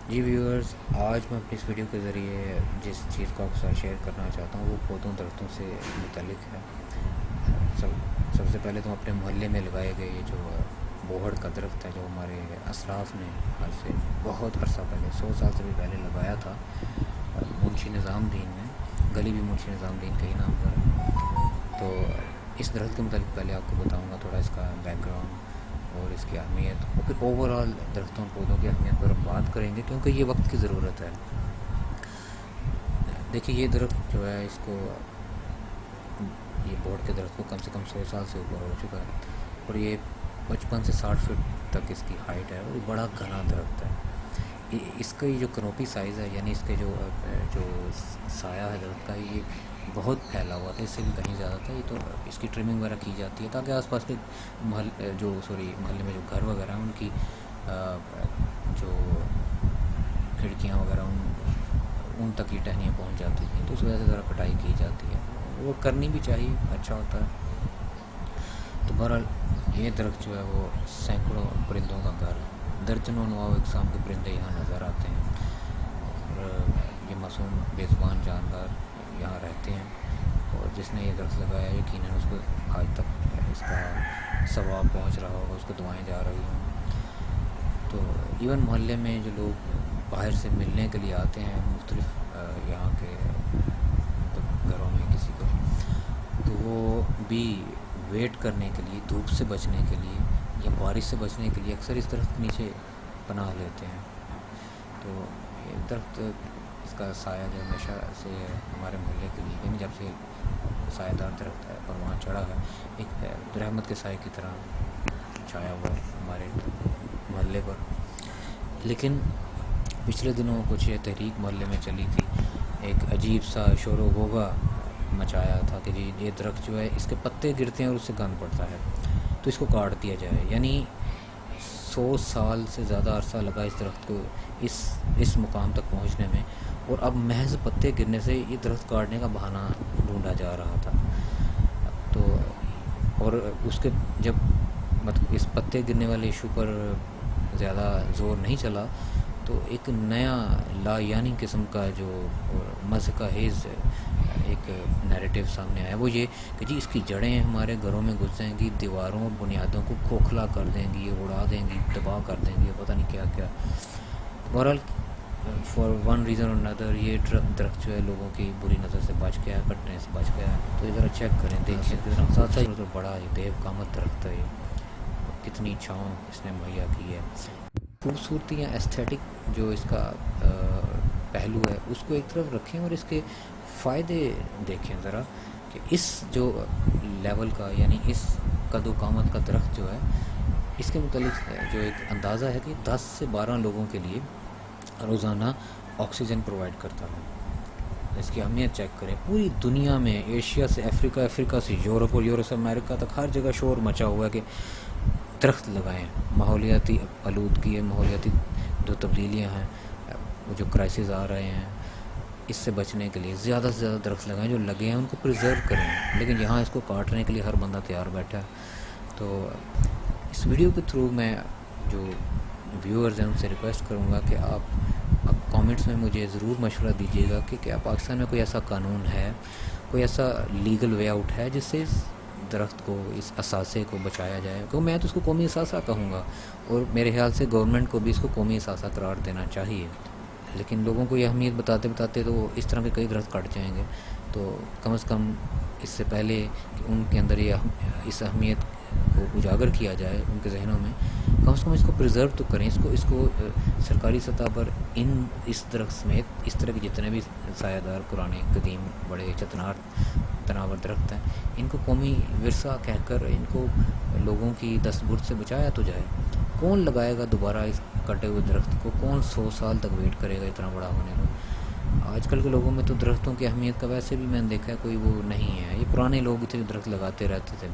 جی viewers, آج میں اپنی اس ویڈیو کے ذریعے جس چیز کو آپ کے ساتھ شیئر کرنا چاہتا ہوں وہ پودوں درختوں سے متعلق ہے۔ سب سے پہلے تو اپنے محلے میں لگائے گئے یہ جو بوہڑ کا درخت ہے، جو ہمارے اسلاف نے آج سے بہت عرصہ پہلے 100 سال سے بھی پہلے لگایا تھا، منشی نظام دین نے، گلی بھی منشی نظام دین کے ہی نام پر ہے۔ تو اس درخت کے متعلق پہلے آپ کو بتاؤں گا تھوڑا اس کا بیک گراؤنڈ اور اس کی اہمیت، اور پھر اوور آل درختوں پودوں کی اہمیت پر ہم بات کریں گے کیونکہ یہ وقت کی ضرورت ہے۔ دیکھیے یہ درخت جو ہے، اس کو یہ بوہڑ کے درخت کو کم سے کم 100 سال سے اوپر ہو چکا ہے، اور یہ 55 سے 60 فٹ تک اس کی ہائٹ ہے، اور یہ بڑا گھنا درخت ہے۔ اس کا یہ جو کنوپی سائز ہے، یعنی اس کے جو سایہ ہے درخت کا، یہ بہت پھیلا ہوا تھا، اس سے بھی کہیں زیادہ تھا۔ یہ تو اس کی ٹرمنگ وغیرہ کی جاتی ہے تاکہ آس پاس کے محلے میں جو گھر وغیرہ ہیں ان کی جو کھڑکیاں وغیرہ ان تک یہ ٹہنیاں پہنچ جاتی تھیں، تو اس وجہ سے ذرا کٹائی کی جاتی ہے، وہ کرنی بھی چاہیے، اچھا ہوتا ہے۔ تو بہرحال یہ درخت جو ہے وہ سینکڑوں پرندوں کا گھر ہے، درجنوں نواع اقسام کے پرندے یہاں نظر آتے ہیں، اور یہ معصوم بے زبان جاندار یہاں رہتے ہیں، اور جس نے یہ درخت لگایا یقیناً اس کو آج تک اس کا ثواب پہنچ رہا ہوگا، اس کو دعائیں جا رہی ہوں۔ تو ایون محلے میں جو لوگ باہر سے ملنے کے لیے آتے ہیں مختلف یہاں کے گھروں میں کسی کو، تو وہ بھی ویٹ کرنے کے لیے، دھوپ سے بچنے کے لیے یا بارش سے بچنے کے لیے اکثر اس درخت کے نیچے پناہ لیتے ہیں۔ تو یہ درخت، اس کا سایہ جو ہمیشہ سے ہمارے محلے کے لیے، یعنی جب سے سایہ دار درخت ہے اور وہاں چڑھا ہے، ایک رحمت کے سائے کی طرح چھایا ہوا ہے ہمارے محلے پر۔ لیکن پچھلے دنوں کچھ یہ تحریک محلے میں چلی تھی، ایک عجیب سا شور و غوغا مچایا تھا کہ جی یہ درخت جو ہے، اس کے پتے گرتے ہیں اور اس سے گند پڑتا ہے، تو اس کو کاٹ دیا جائے۔ یعنی 100 سال سے زیادہ عرصہ لگا اس درخت کو اس مقام تک پہنچنے میں، اور اب محض پتے گرنے سے یہ درخت کاٹنے کا بہانہ ڈھونڈا جا رہا تھا۔ تو اور اس کے جب مطلب اس پتے گرنے والے ایشو پر زیادہ زور نہیں چلا، تو ایک نیا لا یعنی قسم کا جو مضحکہ خیز ایک نیریٹو سامنے آیا، وہ یہ کہ جی اس کی جڑیں ہمارے گھروں میں گھس جائیں گی، دیواروں اور بنیادوں کو کھوکھلا کر دیں گی، اڑا دیں گی، تباہ کر دیں گی، پتہ نہیں کیا کیا۔ بہرحال فار ون ریزن اور ندر یہ درخت جو ہے لوگوں کی بری نظر سے بچ گیا ہے، کٹنے سے بچ گیا ہے۔ تو یہ ذرا چیک کریں، دیکھیں، ساتھ ساتھ بڑا یہ دیو قامت درخت ہے، یہ کتنی چھاؤں اس نے مہیا کی ہے۔ خوبصورتی یا ایستھیٹک جو اس کا پہلو ہے اس کو ایک طرف رکھیں، اور اس کے فائدے دیکھیں ذرا، کہ اس جو لیول کا، یعنی اس قد و قامت کا درخت جو ہے، اس کے متعلق جو ایک اندازہ ہے کہ 10 سے 12 لوگوں کے لیے روزانہ آکسیجن پرووائڈ کرتا ہے۔ اس کی اہمیت چیک کریں، پوری دنیا میں ایشیا سے افریقہ، افریقہ سے یورپ اور یورپ سے امریکہ تک ہر جگہ شور مچا ہوا ہے کہ درخت لگائیں۔ ماحولیاتی آلودگی، ماحولیاتی جو تبدیلیاں ہیں، وہ جو کرائسز آ رہے ہیں، اس سے بچنے کے لیے زیادہ سے زیادہ درخت لگائیں، جو لگے ہیں ان کو پریزرو کریں۔ لیکن یہاں اس کو کاٹنے کے لیے ہر بندہ تیار بیٹھا ہے۔ تو اس ویڈیو کے تھرو میں جو ویورز ہیں ان سے ریکویسٹ کروں گا کہ آپ کامنٹس میں مجھے ضرور مشورہ دیجیے گا کہ کیا پاکستان میں کوئی ایسا قانون ہے، کوئی ایسا لیگل وے آؤٹ ہے جس سے اس درخت کو، اس اثاثے کو بچایا جائے، کیونکہ میں تو اس کو قومی اثاثہ کہوں گا، اور میرے خیال سے گورنمنٹ کو بھی اس کو قومی اثاثہ قرار دینا چاہیے۔ لیکن لوگوں کو یہ اہمیت بتاتے بتاتے تو اس طرح کے کئی درخت کٹ جائیں گے، تو کم از کم اس سے پہلے کہ ان کے اندر اس اہمیت کو اجاگر کیا جائے ان کے ذہنوں میں، کم از کم اس کو پریزرو تو کریں، اس کو سرکاری سطح پر اس درخت سمیت اس طرح کے جتنے بھی سایہ دار پرانے قدیم بڑے تناور درخت ہیں، ان کو قومی ورثہ کہہ کر ان کو لوگوں کی دست برد سے بچایا تو جائے۔ کون لگائے گا دوبارہ اس کٹے ہوئے درخت کو؟ کون 100 سال تک ویٹ کرے گا اتنا بڑا ہونے کو؟ آج کل کے لوگوں میں تو درختوں کی اہمیت کا ویسے بھی میں نے دیکھا ہے کوئی وہ نہیں ہے، یہ پرانے لوگ تھے جو درخت لگاتے رہتے تھے،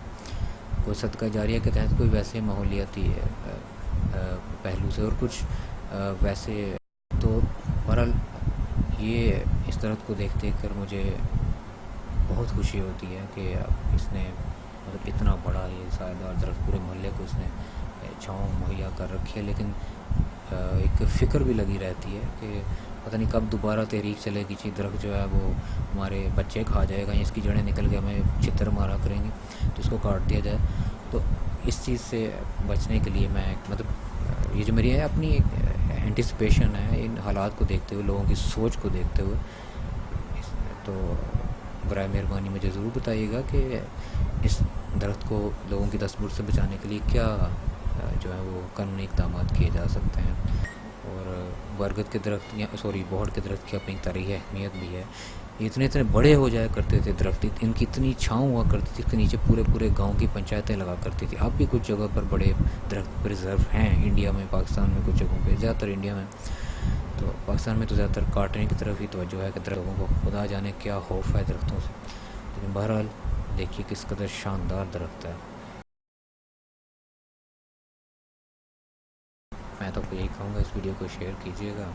کوئی صدقہ جاریہ کے تحت، کوئی ویسے ماحولیاتی پہلو سے، اور کچھ ویسے۔ تو بہرحال یہ اس درخت کو دیکھ کر مجھے بہت خوشی ہوتی ہے کہ اس نے مطلب اتنا بڑا یہ سایہ دار درخت پورے محلے کو اس نے چھاؤں مہیا کر رکھی ہے۔ لیکن ایک فکر بھی لگی رہتی ہے کہ پتہ نہیں کب دوبارہ تحریک چلے گی کہ درخت جو ہے وہ ہمارے بچے کھا جائے گا یا اس کی جڑیں نکل کے ہمیں چھتر مارا کریں گی تو اس کو کاٹ دیا جائے. تو اس چیز سے بچنے کے لیے میں مطلب یہ جو میری ہے اپنی ایک اینٹیسپیشن ہے ان حالات کو دیکھتے ہوئے, لوگوں کی سوچ کو دیکھتے ہوئے, تو برائے مہربانی مجھے ضرور بتائیے گا کہ اس درخت کو لوگوں کی دستبرد سے بچانے کے لیے کیا جو ہے وہ قانونی اقدامات کیے جا سکتے ہیں. اور برگد کے درخت یا بہڑ کے درخت کی اپنی تاریخی اہمیت بھی ہے. یہ اتنے بڑے ہو جایا کرتے تھے درخت, ان کی اتنی چھاؤں ہوا کرتی تھی, اس کے نیچے پورے گاؤں کی پنچایتیں لگا کرتی تھی. اب بھی کچھ جگہ پر بڑے درخت پرزرو ہیں انڈیا میں, پاکستان میں کچھ جگہوں پہ, زیادہ تر انڈیا میں. تو پاکستان میں تو زیادہ تر کاٹنے کی طرف ہی توجہ ہے کہ درختوں کو خدا جانے کیا خوف ہے درختوں سے. لیکن بہرحال دیکھیے کس قدر شاندار درخت ہے. میں تو یہی کہوں گا اس ویڈیو کو شیئر کیجیے گا,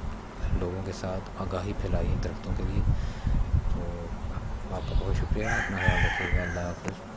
لوگوں کے ساتھ آگاہی پھیلائیے درختوں کے لیے. تو آپ کا بہت شکریہ, اپنا خیال رکھیے گا, اللہ حافظ.